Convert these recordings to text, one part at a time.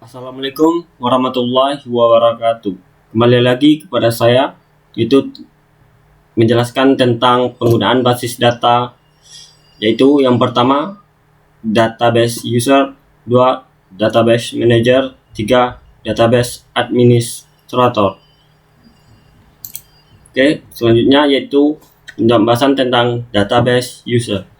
Assalamualaikum warahmatullahi wabarakatuh. Kembali lagi kepada saya, itu menjelaskan tentang penggunaan basis data, yaitu yang pertama database user, 2 database manager, 3 database administrator. Oke, selanjutnya yaitu pembahasan tentang database user.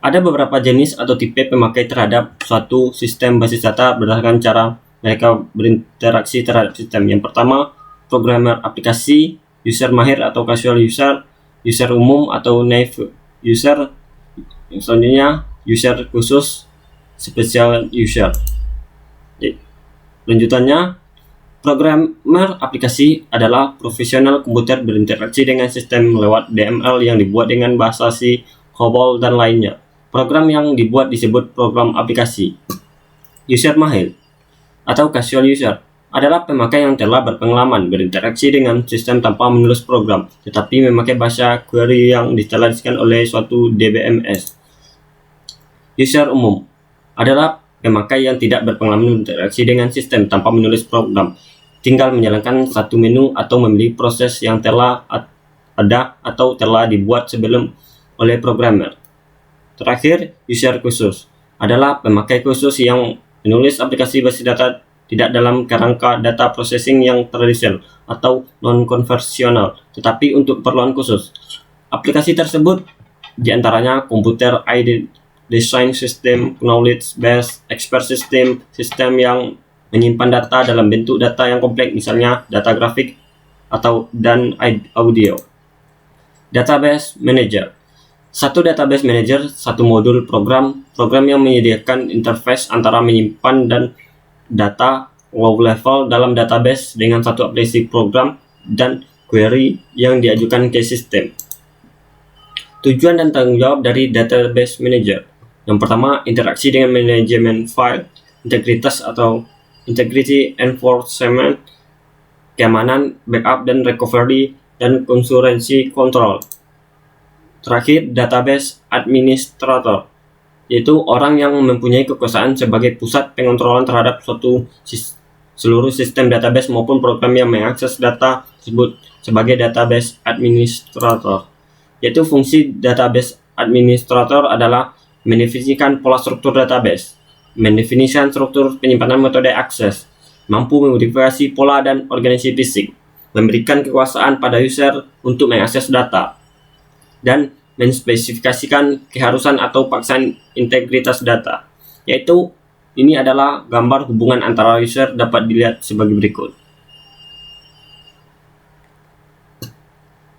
Ada beberapa jenis atau tipe pemakai terhadap suatu sistem basis data berdasarkan cara mereka berinteraksi terhadap sistem. Yang pertama, programmer aplikasi, user mahir atau casual user, user umum atau naive user. Yang selanjutnya, user khusus, special user. Lanjutannya, programmer aplikasi adalah profesional komputer berinteraksi dengan sistem lewat DML yang dibuat dengan bahasa C, COBOL, dan lainnya. Program yang dibuat disebut program aplikasi. User mahir atau casual user adalah pemakai yang telah berpengalaman berinteraksi dengan sistem tanpa menulis program, tetapi memakai bahasa query yang ditradisikan oleh suatu DBMS. User umum adalah pemakai yang tidak berpengalaman berinteraksi dengan sistem tanpa menulis program, tinggal menjalankan satu menu atau memilih proses yang telah ada atau telah dibuat sebelum oleh programmer. Terakhir, user khusus adalah pemakai khusus yang menulis aplikasi basis data tidak dalam kerangka data processing yang tradisional atau non-konversional, tetapi untuk keperluan khusus. Aplikasi tersebut diantaranya komputer aided design system, knowledge base, expert system, sistem yang menyimpan data dalam bentuk data yang kompleks, misalnya data grafik dan audio. Database manager. Satu database manager, satu modul program yang menyediakan interface antara menyimpan dan data low level dalam database dengan satu aplikasi program dan query yang diajukan ke sistem. Tujuan dan tanggung jawab dari database manager. Yang pertama, interaksi dengan manajemen file, integritas atau integrity enforcement, keamanan, backup dan recovery, dan konsurensi control. Terakhir, database administrator, yaitu orang yang mempunyai kekuasaan sebagai pusat pengontrolan terhadap seluruh sistem database maupun program yang mengakses data tersebut sebagai database administrator. Yaitu fungsi database administrator adalah mendefinisikan pola struktur database, mendefinisikan struktur penyimpanan metode akses, mampu memodifikasi pola dan organisasi fisik, memberikan kekuasaan pada user untuk mengakses data, dan menspesifikasikan keharusan atau paksaan integritas data. Yaitu ini adalah gambar hubungan antara user dapat dilihat sebagai berikut.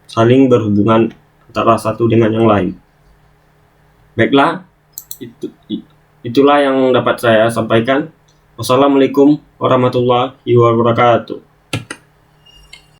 Saling berhubungan antara satu dengan yang lain. Baiklah, itulah yang dapat saya sampaikan. Wassalamualaikum warahmatullahi wabarakatuh.